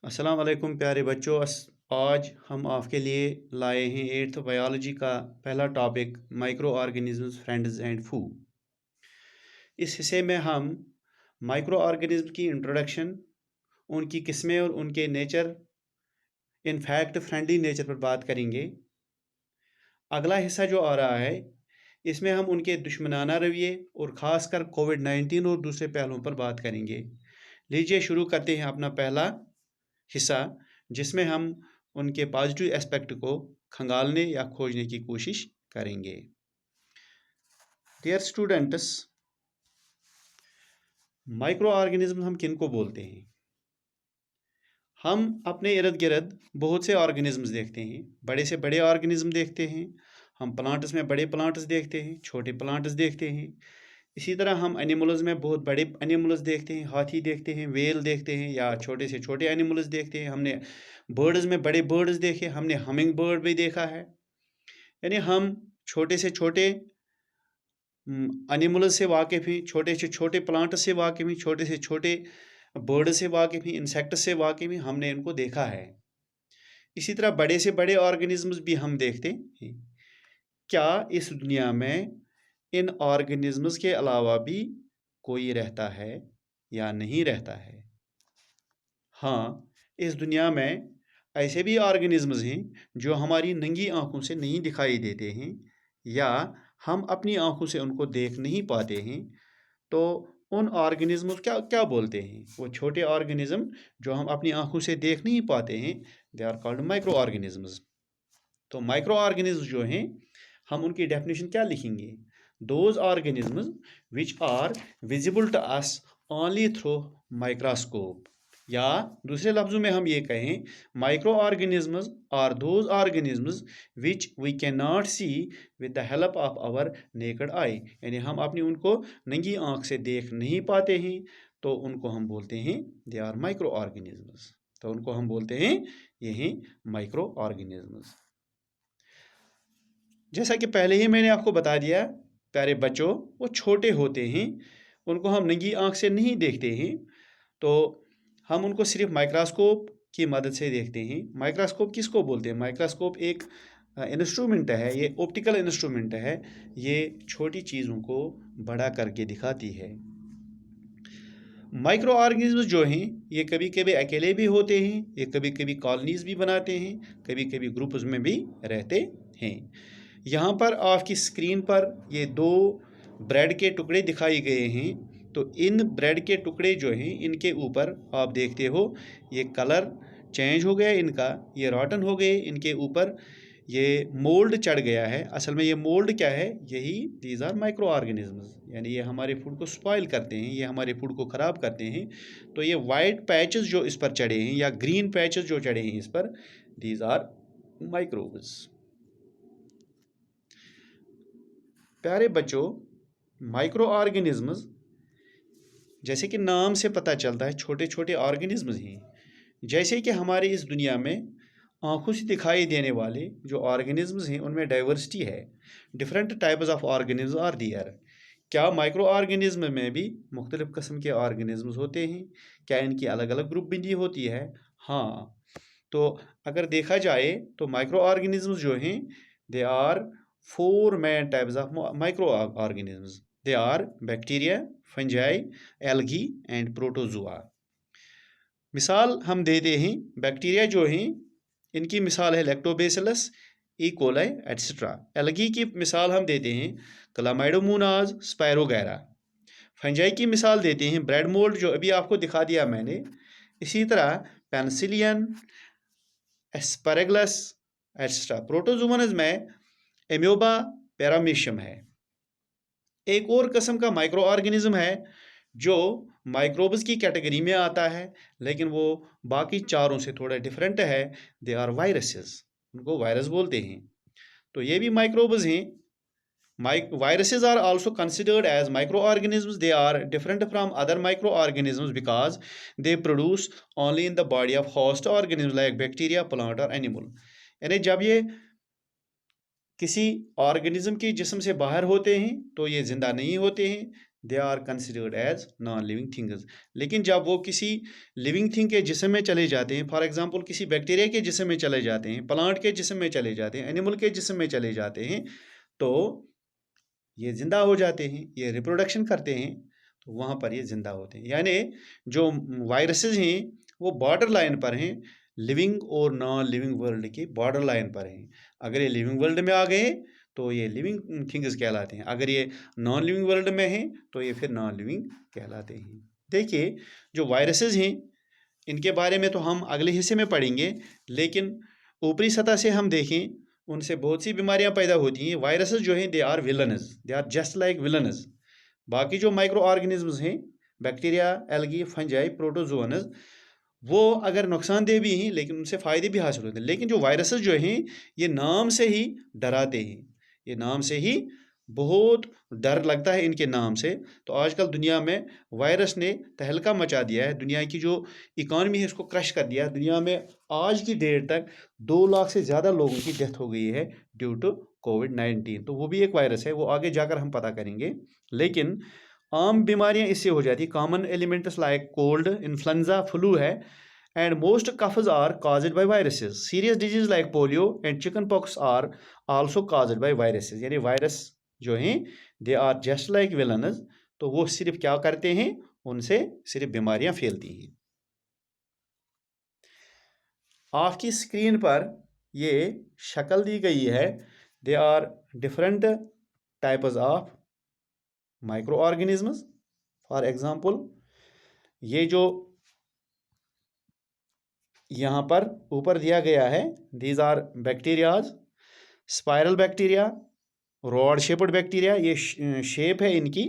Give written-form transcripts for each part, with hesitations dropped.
अस्सलाम वालेकुम प्यारे बच्चों। आज हम आपके लिए लाए हैं एट्थ बायोलॉजी का पहला topic micro organisms friends and फू। इस हिस्से में हम माइक्रो ऑर्गेनिज्म की इंट्रोडक्शन, उनकी किस्में और उनके नेचर, इनफैक्ट फ्रेंडली नेचर पर बात करेंगे। अगला हिस्सा जो आ रहा है इसमें हम उनके दुश्मनाना रवैये और ख़ासकर कोविड-19 और दूसरे पहलुओं पर बात करेंगे। लीजिए शुरू करते हैं अपना पहला हिस्सा, जिसमें हम उनके पॉजिटिव एस्पेक्ट को खंगालने या खोजने की कोशिश करेंगे। डियर स्टूडेंट्स, माइक्रो ऑर्गेनिज्म हम किन को बोलते हैं? हम अपने इर्द गिर्द बहुत से ऑर्गेनिज्म्स देखते हैं। बड़े से बड़े ऑर्गेनिज्म देखते हैं। हम प्लांट्स में बड़े प्लांट्स देखते हैं, छोटे प्लांट्स देखते हैं। इसी तरह हम एनिमल्स में बहुत बड़े एनिमल्स देखते हैं, हाथी देखते हैं, वेल देखते हैं, या छोटे से छोटे एनिमल्स देखते हैं। हमने बर्ड्स में बड़े बर्ड्स देखे, हमने हमिंग बर्ड भी देखा है। यानी हम छोटे से छोटे एनिमल्स से वाकिफ़ हैं, छोटे से छोटे प्लांट से वाकिफ़ हैं, छोटे से छोटे बर्ड से वाकिफ़ हैं, इंसेक्ट से वाकिफ़ हैं, हमने इनको देखा है। इसी तरह बड़े से बड़े ऑर्गेनिजम्स भी हम देखते हैं। क्या इस दुनिया में इन ऑर्गेनिजम्स के अलावा भी कोई रहता है या नहीं रहता है? हाँ, इस दुनिया में ऐसे भी ऑर्गेनिजम्स हैं जो हमारी नंगी आंखों से नहीं दिखाई देते हैं, या हम अपनी आंखों से उनको देख नहीं पाते हैं। तो उन ऑर्गेनिज्म क्या क्या बोलते हैं? वो छोटे ऑर्गेनिज्म जो हम अपनी आंखों से देख नहीं पाते हैं, they are called micro organisms. तो माइक्रो ऑर्गेनिज्म जो हैं, हम उनकी डेफिनेशन क्या लिखेंगे? Those organisms which are visible to us only through microscope, या दूसरे लफ्ज़ों में हम ये कहें, micro organisms are those organisms which we can not see with the help of our naked eye. यानी हम अपनी उनको नंगी आंख से देख नहीं पाते हैं, तो उनको हम बोलते हैं दे आर माइक्रो ऑर्गेनिजम्स। तो उनको हम बोलते हैं ये हैं माइक्रो ऑर्गेनिजम्स। जैसा कि पहले ही मैंने आपको बता दिया प्यारे बच्चों, वो छोटे होते हैं, उनको हम नंगी आंख से नहीं देखते हैं, तो हम उनको सिर्फ माइक्रोस्कोप की मदद से देखते हैं। माइक्रोस्कोप किसको बोलते हैं? माइक्रोस्कोप एक इंस्ट्रूमेंट है, ये ऑप्टिकल इंस्ट्रूमेंट है, ये छोटी चीज़ों को बड़ा करके दिखाती है। माइक्रो ऑर्गेनिज्म जो हैं, ये कभी कभी अकेले भी होते हैं, ये कभी कभी कॉलोनीज भी बनाते हैं, कभी कभी ग्रुप्स में भी रहते हैं। यहाँ पर आपकी स्क्रीन पर ये दो ब्रेड के टुकड़े दिखाए गए हैं। तो इन ब्रेड के टुकड़े जो हैं, इनके ऊपर आप देखते हो ये कलर चेंज हो गया इनका, ये रॉटन हो गए इनके ऊपर, ये मोल्ड चढ़ गया है। असल में ये मोल्ड क्या है? यही दीज आर माइक्रो ऑर्गेनिजम्स। यानी ये हमारे फूड को स्पॉइल करते हैं, ये हमारे फूड को ख़राब करते हैं। तो ये वाइट पैचेस जो इस पर चढ़े हैं, या ग्रीन पैचेस जो चढ़े हैं इस पर, दीज आर माइक्रोब्स। प्यारे बच्चों, माइक्रो ऑर्गेनिजम्स जैसे कि नाम से पता चलता है, छोटे छोटे ऑर्गेनिजम्स हैं। जैसे कि हमारे इस दुनिया में आंखों से दिखाई देने वाले जो ऑर्गेनिजम्स हैं, उनमें डाइवर्सिटी है, different types of organism are there. क्या माइक्रो ऑर्गेनिज्म में भी मुख्तलिफ़ किस्म के ऑर्गेनिजम्स होते हैं? क्या इनकी अलग अलग ग्रुप बंदी होती है? हाँ। तो अगर देखा जाए तो माइक्रो ऑर्गेनिजम्स जो हैं, they are four main types of micro organisms. They are bacteria, fungi, algae and protozoa. मिसाल हम देते हैं, बैक्टीरिया जो हैं, इनकी मिसाल है lactobacillus, E coli etcetera. Algae की मिसाल हम देते हैं क्लामाइडोमोनाज, स्पायरोगैरा। फंजाई की मिसाल देते हैं ब्रेड मोल्ड, जो अभी आपको दिखा दिया मैंने। इसी तरह पेनिसिलियन, एस्पैरागस एट्सेट्रा। प्रोटोजुअन्स में एम्योबा, पैरामीशियम है। एक और किस्म का माइक्रो ऑर्गेनिज्म है जो माइक्रोब्स की कैटेगरी में आता है, लेकिन वो बाकी चारों से थोड़ा डिफरेंट है। दे आर वायरसेस, उनको वायरस बोलते हैं। तो ये भी माइक्रोब्स हैं। Viruses are also considered as microorganisms. They are different from other microorganisms because they produce only in the body of host organisms like bacteria, plant or animal. यानी जब ये किसी ऑर्गेनिज्म की जिस्म से बाहर होते हैं तो ये जिंदा नहीं होते हैं। They are considered as non living things. लेकिन जब वो किसी लिविंग थिंग के जिस्म में चले जाते हैं, फॉर एग्जांपल किसी बैक्टीरिया के जिस्म में चले जाते हैं, प्लांट के जिस्म में चले जाते हैं, एनिमल के जिस्म में चले जाते हैं, तो ये जिंदा हो जाते हैं, ये रिप्रोडक्शन करते हैं, तो वहाँ पर ये जिंदा होते हैं। यानी जो वायरसेस हैं वो बॉर्डर लाइन पर हैं, लिविंग और नॉन लिविंग वर्ल्ड की बॉर्डर लाइन पर हैं। अगर ये लिविंग वर्ल्ड में आ गए तो ये लिविंग थिंग्स कहलाते हैं, अगर ये नॉन लिविंग वर्ल्ड में हैं तो ये फिर नॉन लिविंग कहलाते हैं। देखिए जो वायरसेस हैं इनके बारे में तो हम अगले हिस्से में पढ़ेंगे, लेकिन ऊपरी सतह से हम देखें उनसे बहुत सी बीमारियां पैदा होती हैं। वायरसेस जो हैं they are villains, they are just like villains. बाकी जो माइक्रो ऑर्गेनिजम्स हैं, बैक्टीरिया, एल्गी, फंजाई, प्रोटोजोअन्स, वो अगर नुकसानदेह भी हैं लेकिन उनसे फ़ायदे भी हासिल होते हैं। लेकिन जो वायरसेस जो हैं ये नाम से ही डराते हैं, ये नाम से ही बहुत डर लगता है इनके नाम से। तो आजकल दुनिया में वायरस ने तहलका मचा दिया है, दुनिया की जो इकॉनमी है इसको क्रश कर दिया है। दुनिया में आज की डेट तक 2 लाख से ज़्यादा लोगों की डेथ हो गई है ड्यू टू कोविड-19। तो वो भी एक वायरस है, वो आगे जाकर हम पता करेंगे। लेकिन आम बीमारियां इससे हो जाती है। Common elements like cold, influenza, flu है, and most coughs are caused by viruses. Serious disease like polio and chicken pox are also caused by viruses. यानी वायरस जो हैं they are just like villains. तो वो सिर्फ क्या करते हैं, उनसे सिर्फ बीमारियां फैलती हैं। आपकी स्क्रीन पर ये शक्ल दी गई है, they are different types of micro organisms. For example ये जो यहाँ पर ऊपर दिया गया है, these are bacterias, spiral bacteria, rod shaped bacteria, ये शेप है इनकी।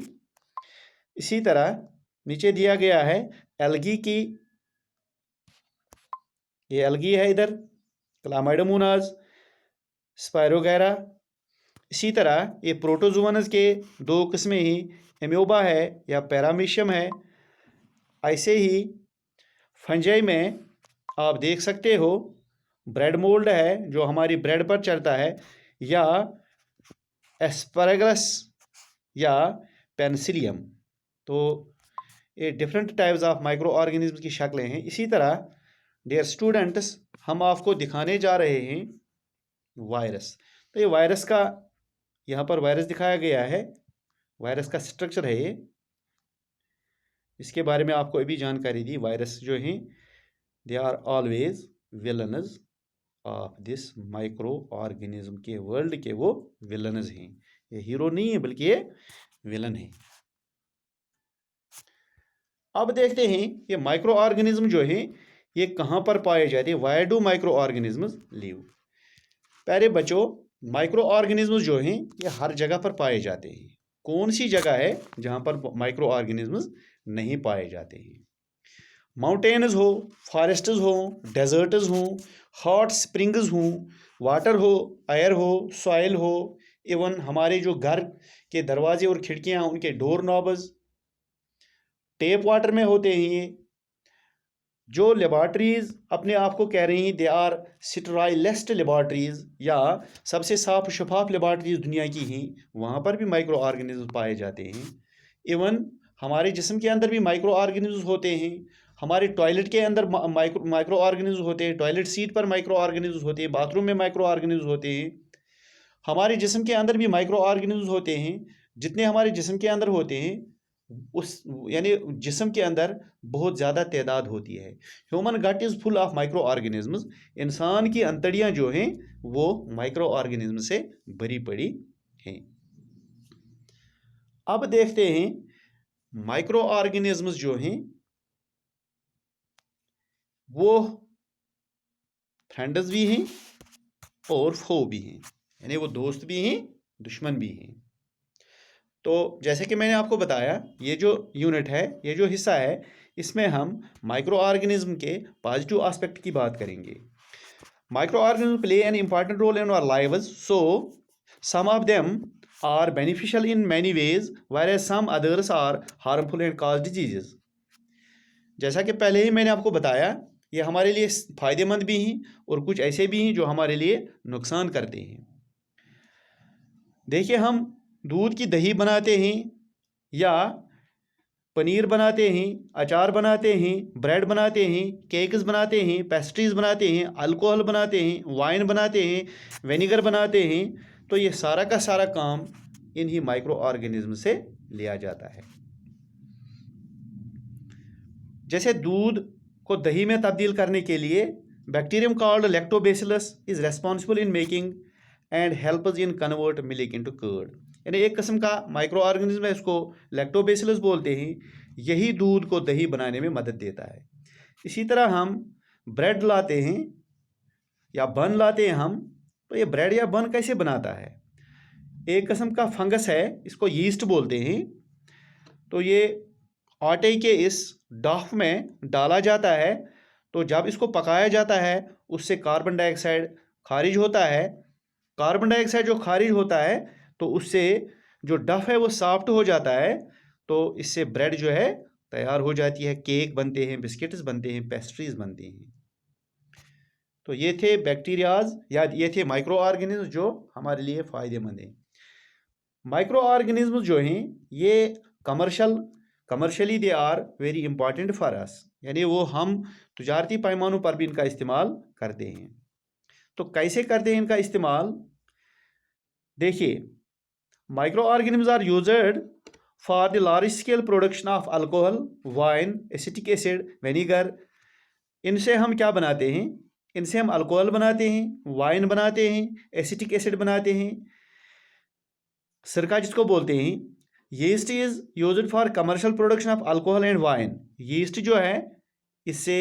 इसी तरह नीचे दिया गया है एल्गी की, ये एल्गी है इधर, क्लामाइडोमोनास, स्पायरोगैरा। इसी तरह ये प्रोटोजोअन्स के 2 किस्में ही, एम्योबा है या पैरामीशियम है। ऐसे ही फंजाई में आप देख सकते हो ब्रेड मोल्ड है जो हमारी ब्रेड पर चढ़ता है, या एस्पैरागस या पेनिसिलियम। तो ये different types of micro organism की शक्लें हैं। इसी तरह डियर स्टूडेंट्स हम आपको दिखाने जा रहे हैं वायरस। तो ये वायरस का, यहाँ पर वायरस दिखाया गया है, वायरस का स्ट्रक्चर है ये, इसके बारे में आपको अभी जानकारी दी। वायरस जो हैं they are always villains of this micro organism के वर्ल्ड के वो विलनस हैं। ये हीरो नहीं है बल्कि ये विलन है। अब देखते हैं ये माइक्रो ऑर्गेनिज्म जो है ये कहाँ पर पाए जाते हैं। Wire do micro organisms live. प्यारे बच्चों, माइक्रो ऑर्गेनिज्म्स जो हैं ये हर जगह पर पाए जाते हैं। कौन सी जगह है जहाँ पर माइक्रो ऑर्गेनिज्म्स नहीं पाए जाते हैं? माउंटेन्स हो, फॉरेस्ट्स हो, डेजर्ट्स हो, हॉट स्प्रिंग्स हो, वाटर हो, एयर हो, सॉइल हो, इवन हमारे जो घर के दरवाजे और खिड़कियाँ उनके डोर नॉब्स टेप वाटर में होते हैं। ये जो लेबॉर्ट्रीज अपने आप को कह रही हैं दे आर स्टेराइलेस्ट लेबॉर्ट्रीज या सबसे साफ शफाफ लेबॉर्ट्रीज दुनिया की हैं, वहाँ पर भी माइक्रो ऑर्गेनिज्म पाए जाते हैं। इवन हमारे जिस्म के अंदर भी माइक्रो ऑर्गेनिज्म होते हैं। हमारे टॉयलेट के अंदर माइक्रो ऑर्गेनिज्म होते हैं, टॉयलेट सीट पर माइक्रो ऑर्गेनिज्म होते हैं, बाथरूम में माइक्रो ऑर्गेनिज्म होते हैं। हमारे जिस्म के अंदर भी माइक्रो ऑर्गेनिज्म होते हैं। जितने हमारे जिस्म के अंदर होते हैं उस यानी जिस्म के अंदर बहुत ज़्यादा तादाद होती है। Human gut is full of micro organisms. इंसान की अंतड़ियाँ जो हैं वो माइक्रो ऑर्गेनिज्म से भरी पड़ी हैं। अब देखते हैं माइक्रो ऑर्गेनिज्म्स जो हैं वो फ्रेंड्स भी हैं और फो भी हैं, यानी वो दोस्त भी हैं दुश्मन भी हैं। तो जैसे कि मैंने आपको बताया ये जो यूनिट है, ये जो हिस्सा है, इसमें हम माइक्रो ऑर्गेनिज्म के पॉजिटिव एस्पेक्ट की बात करेंगे। Micro organism play an important role in our lives, so some of them are beneficial in many ways whereas some others are harmful and cause diseases. जैसा कि पहले ही मैंने आपको बताया ये हमारे लिए फ़ायदेमंद भी हैं और कुछ ऐसे भी हैं जो हमारे लिए नुकसान करते हैं। देखिए हम दूध की दही बनाते हैं, या पनीर बनाते हैं, अचार बनाते हैं, ब्रेड बनाते हैं, केक्स बनाते हैं, पेस्ट्रीज बनाते हैं, अल्कोहल बनाते हैं, वाइन बनाते हैं, विनेगर बनाते हैं, तो ये सारा का सारा काम इन्हीं माइक्रो ऑर्गेनिज्म से लिया जाता है। जैसे दूध को दही में तब्दील करने के लिए bacterium called lactobacillus is responsible in making and helps in convert milk into curd, यानी एक किस्म का माइक्रो ऑर्गेनिज्म है, इसको लैक्टोबैसिलस बोलते हैं, यही दूध को दही बनाने में मदद देता है। इसी तरह हम ब्रेड लाते हैं या बन लाते हैं हम, तो ये ब्रेड या बन कैसे बनाता है? एक किस्म का फंगस है, इसको यीस्ट बोलते हैं, तो ये आटे के इस डॉफ में डाला जाता है, तो जब इसको पकाया जाता है उससे कार्बन डाइऑक्साइड खारिज होता है। कार्बन डाइऑक्साइड जो खारिज होता है तो उससे जो डफ है वो सॉफ्ट हो जाता है, तो इससे ब्रेड जो है तैयार हो जाती है, केक बनते हैं, बिस्किट्स बनते हैं, पेस्ट्रीज बनती हैं। तो ये थे बैक्टीरियाज या ये थे माइक्रो ऑर्गेनिज्म जो हमारे लिए फ़ायदेमंद हैं। माइक्रो ऑर्गेनिज्म जो हैं ये commercially they are very important for us, यानी वो हम तजारती पैमानों पर भी इनका इस्तेमाल करते हैं। तो कैसे करते हैं इनका इस्तेमाल? देखिए, micro organisms are used for the large scale production of alcohol, wine, acetic acid, vinegar. इनसे हम क्या बनाते हैं? इनसे हम अल्कोहल बनाते हैं, वाइन बनाते हैं, एसिटिक एसिड बनाते हैं, सिरका जिसको बोलते हैं। Yeast is used for commercial production of alcohol and wine. Yeast जो है इससे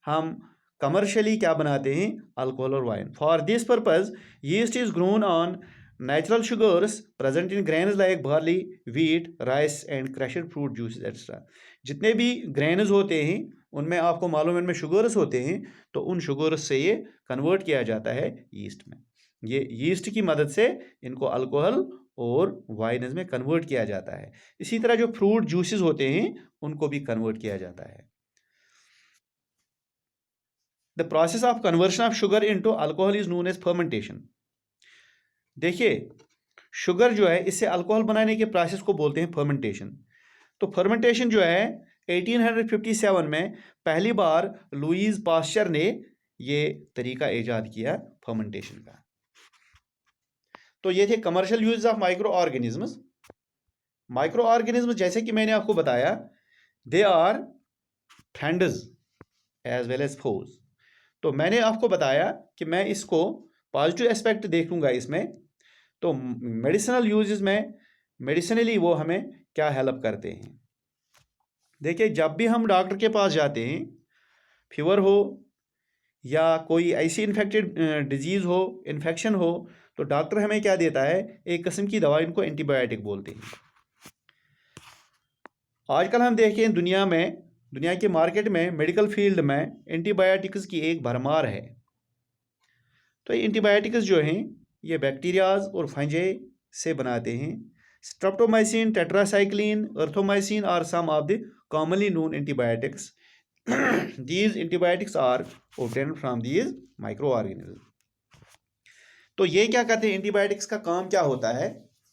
हम कमर्शियली क्या बनाते हैं? अल्कोहल और wine. For this purpose yeast is grown on natural sugars present in grains like barley, wheat, rice and crushed fruit juices extra. जितने भी ग्रेन्स होते हैं उनमें आपको मालूम है इनमें शुगर्स होते हैं, तो उन शुगर्स से ये कन्वर्ट किया जाता है यीस्ट में। ये यीस्ट की मदद से इनको अल्कोहल और वाइन्स में कन्वर्ट किया जाता है। इसी तरह जो फ्रूट जूसेस होते हैं उनको भी कन्वर्ट किया जाता है। The process of conversion of sugar into alcohol is known as fermentation. देखिए, शुगर जो है इससे अल्कोहल बनाने के प्रोसेस को बोलते हैं फर्मेंटेशन। तो फर्मेंटेशन जो है 1857 में पहली बार लुईस पास्चर ने ये तरीका ईजाद किया फर्मेंटेशन का। तो ये थे commercial use of micro organisms. Micro organism जैसे कि मैंने आपको बताया, they are friends as well as foes. तो मैंने आपको बताया कि मैं इसको पॉजिटिव एस्पेक्ट देखूंगा इसमें। तो मेडिसिनल यूजेस में मेडिसिनली वो हमें क्या हेल्प करते हैं? देखिए, जब भी हम डॉक्टर के पास जाते हैं, फीवर हो या कोई ऐसी इन्फेक्टेड डिजीज़ हो, इन्फेक्शन हो, तो डॉक्टर हमें क्या देता है? एक किस्म की दवा, इनको एंटीबायोटिक बोलते हैं। आजकल हम देखें दुनिया के मार्केट में, मेडिकल फील्ड में एंटीबायोटिक्स की एक भरमार है। तो ये एंटीबायोटिक्स जो हैं ये बैक्टीरियाज और फंजाई से बनाते हैं। Streptomycin, tetracycline, erythromycin are some of the commonly known antibiotics. These antibiotics are obtained from these microorganisms. तो ये क्या करते हैं? एंटीबायोटिक्स का काम क्या होता है?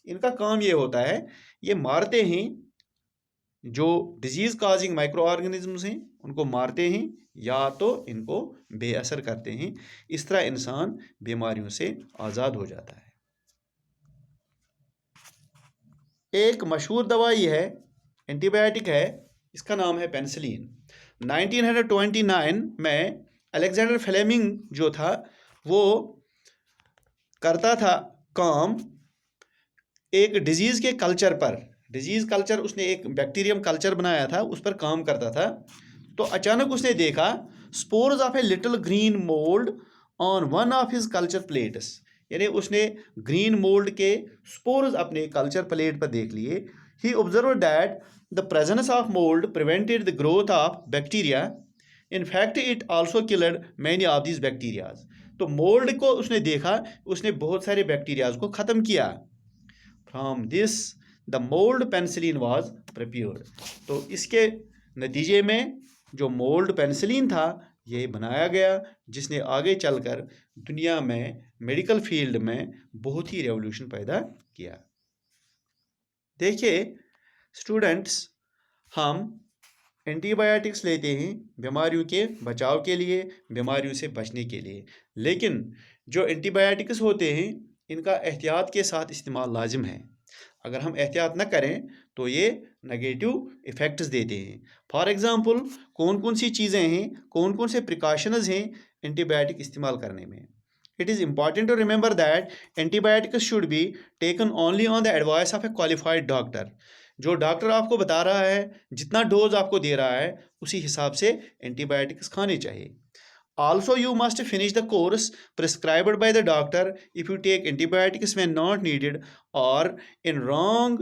इनका काम ये होता है, ये मारते हैं जो डिजीज काजिंग माइक्रो ऑर्गेनिजम्स हैं उनको मारते हैं, या तो इनको बेअसर करते हैं। इस तरह इंसान बीमारियों से आज़ाद हो जाता है। एक मशहूर दवा ये है, एंटीबायोटिक है, इसका नाम है पेनिसिलिन। 1929 में अलेक्जेंडर फ्लेमिंग जो था वो करता था काम एक डिजीज़ के कल्चर पर। डिजीज़ कल्चर, उसने एक बैक्टीरियम कल्चर बनाया था, उस पर काम करता था। तो अचानक उसने देखा spores of a little green mould on one of his culture plates, यानी उसने ग्रीन मोल्ड के स्पोर्स अपने कल्चर प्लेट पर देख लिए। ही observe that the presence of mold prevented the growth of bacteria. In fact, it also killed many of these bacteria. तो mould को उसने देखा, उसने बहुत सारे बैक्टीरियाज को ख़त्म किया। From this, the mold penicillin was prepared. तो इसके नतीजे में जो मोल्ड पेनिसिलिन था ये बनाया गया, जिसने आगे चलकर दुनिया में मेडिकल फील्ड में बहुत ही रेवोल्यूशन पैदा किया। देखिए, स्टूडेंट्स, हम एंटीबायोटिक्स लेते हैं बीमारियों के बचाव के लिए, बीमारियों से बचने के लिए, लेकिन जो एंटीबायोटिक्स होते हैं इनका एहतियात के साथ इस्तेमाल लाजिम है। अगर हम एहतियात न करें तो ये नेगेटिव इफ़ेक्ट्स देते हैं। फॉर एग्ज़ाम्पल, कौन कौन सी चीज़ें हैं, कौन कौन से प्रिकॉशंस हैं एंटीबायोटिक इस्तेमाल करने में। It is important to remember that antibiotics should be taken only on the advice of a qualified doctor. जो डॉक्टर आपको बता रहा है, जितना डोज आपको दे रहा है, उसी हिसाब से एंटीबायोटिक्स खाने चाहिए। Also, you must finish the course prescribed by the doctor. If you take antibiotics when not needed or in wrong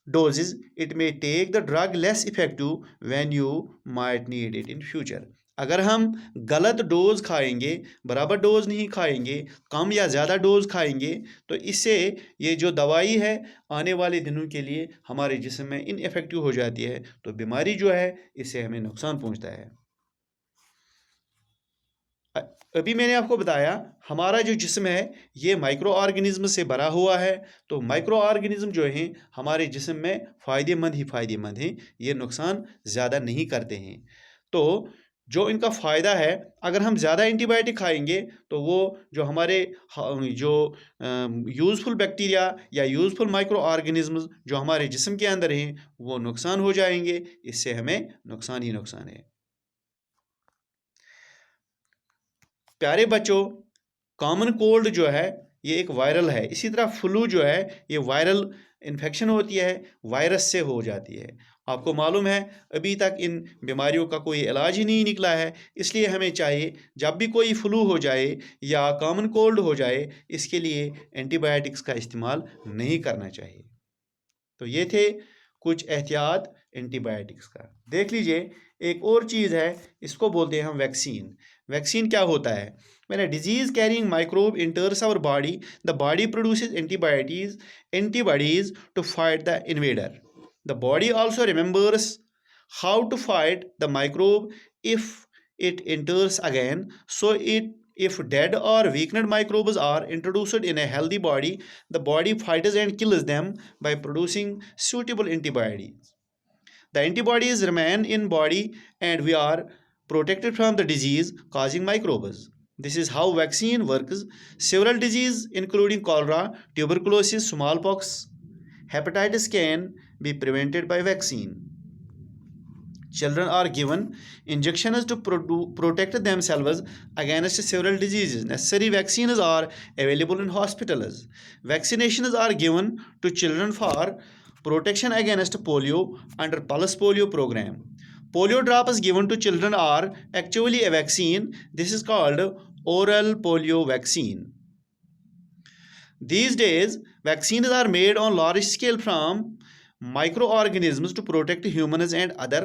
doses, it may take the drug less effective when you might need it in future. अगर हम गलत dose खाएंगे, बराबर dose नहीं खाएंगे, कम या ज़्यादा dose खाएंगे, तो इससे ये जो दवाई है आने वाले दिनों के लिए हमारे जिस्म में इनइफेक्टिव हो जाती है, तो बीमारी जो है इससे हमें नुकसान पहुंचता है। अभी मैंने आपको बताया हमारा जो जिस्म है ये माइक्रो ऑर्गेनिज्म से भरा हुआ है, तो माइक्रो ऑर्गेनिज्म जो हैं हमारे जिस्म में फ़ायदेमंद ही फ़ायदेमंद हैं, ये नुकसान ज़्यादा नहीं करते हैं। तो जो इनका फ़ायदा है, अगर हम ज़्यादा एंटीबायोटिक खाएंगे तो वो जो हमारे जो यूज़फुल बैक्टीरिया या यूज़फुल माइक्रो ऑर्गेनिज्म जो हमारे जिस्म के अंदर हैं वो नुकसान हो जाएंगे, इससे हमें नुकसान ही नुकसान है। प्यारे बच्चों, कॉमन कोल्ड जो है ये एक वायरल है, इसी तरह फ्लू जो है ये वायरल इन्फेक्शन होती है, वायरस से हो जाती है। आपको मालूम है अभी तक इन बीमारियों का कोई इलाज ही नहीं निकला है, इसलिए हमें चाहिए जब भी कोई फ्लू हो जाए या कॉमन कोल्ड हो जाए, इसके लिए एंटीबायोटिक्स का इस्तेमाल नहीं करना चाहिए। तो ये थे कुछ एहतियात एंटीबायोटिक्स का। देख लीजिए, एक और चीज़ है, इसको बोलते हैं हम वैक्सीन। वैक्सीन क्या होता है? When a disease carrying microbe enters our body, the body produces antibodies to fight the invader. The body also remembers how to fight the microbe if it enters again. So if dead or weakened microbes are introduced in a healthy body, the body fights and kills them by producing suitable antibodies. The antibodies remain in body and we are protected from the disease causing microbes. This is how vaccine works. Several diseases including cholera, tuberculosis, smallpox, hepatitis can be prevented by vaccine. Children are given injections to protect themselves against several diseases. Necessary vaccines are available in hospitals. Vaccinations are given to children for protection against polio under Pulse Polio program. Polio drops given to children are actually a vaccine. This is called oral polio vaccine. These days, vaccines are made on large scale from microorganisms to protect humans and other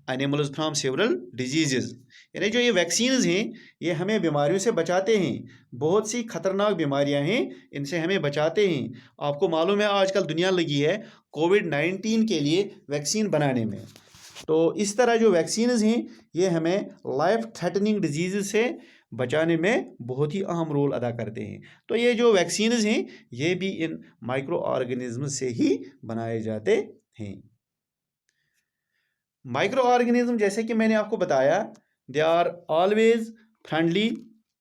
animals from several diseases. यानी जो ये vaccines हैं ये हमें बीमारियों से बचाते हैं, बहुत सी खतरनाक बीमारियां हैं इनसे हमें बचाते हैं। आपको मालूम है आजकल दुनिया लगी है कोविड-19 के लिए वैक्सीन बनाने में। तो इस तरह जो वैक्सीन्स हैं ये हमें लाइफ थ्रेटनिंग डिजीज़ से बचाने में बहुत ही अहम रोल अदा करते हैं। तो ये जो वैक्सीन्स हैं ये भी इन माइक्रो ऑर्गेनिज्म से ही बनाए जाते हैं। माइक्रो ऑर्गेनिज्म जैसे कि मैंने आपको बताया, they are always friendly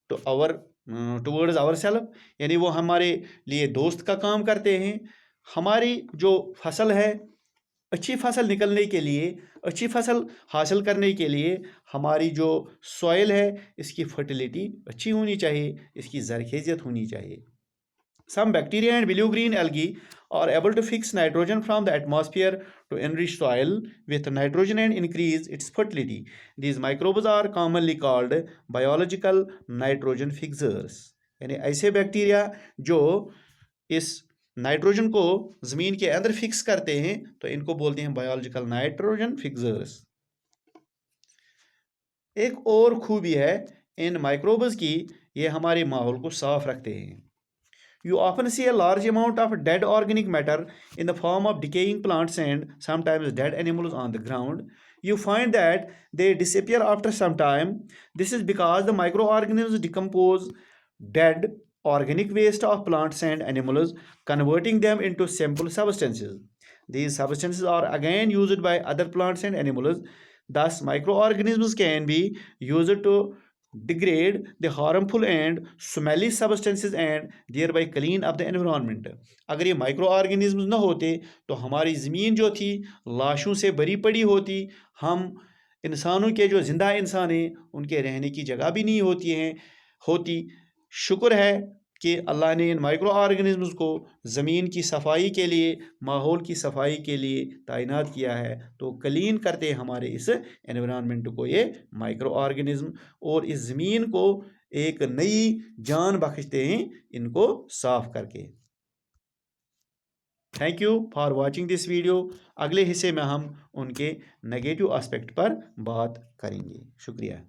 towards our self, यानी वो हमारे लिए दोस्त का काम करते हैं। हमारी जो फसल है, अच्छी फसल निकलने के लिए, अच्छी फसल हासिल करने के लिए हमारी जो सॉइल है इसकी फर्टिलिटी अच्छी होनी चाहिए, इसकी ज़रख़ेज़ियत होनी चाहिए। Some bacteria and blue green algae are able to fix nitrogen from the atmosphere to enrich soil with nitrogen and increase its fertility. These microbes are commonly called biological nitrogen fixers. यानी ऐसे bacteria जो इस nitrogen को ज़मीन के अंदर fix करते हैं तो इनको बोलते हैं बायोलॉजिकल नाइट्रोजन फिक्सर्स। एक और खूबी है इन माइक्रोब्स की, ये हमारे माहौल को साफ रखते हैं। You often see a large amount of dead organic matter in the form of decaying plants and sometimes dead animals on the ground. You find that they disappear after some time. This is because the microorganisms decompose dead organic waste of plants and animals, converting them into simple substances. These substances are again used by other plants and animals. Thus, microorganisms can be used to degrade the harmful and smelly substances and thereby clean up the environment. अगर ये micro organism न होते तो हमारी ज़मीन जो थी लाशों से भरी पड़ी होती, हम इंसानों के जो ज़िंदा इंसान हैं उनके रहने की जगह भी नहीं होती। शुक्र है कि अल्लाह ने इन माइक्रो ऑर्गेनिज्म्स को ज़मीन की सफाई के लिए, माहौल की सफाई के लिए तैनात किया है। तो क्लीन करते हमारे इस एनवायरनमेंट को ये माइक्रो ऑर्गेनिज्म, और इस ज़मीन को एक नई जान बख्शते हैं इनको साफ करके। Thank you for watching this video. अगले हिस्से में हम उनके नेगेटिव एस्पेक्ट पर बात करेंगे। शुक्रिया।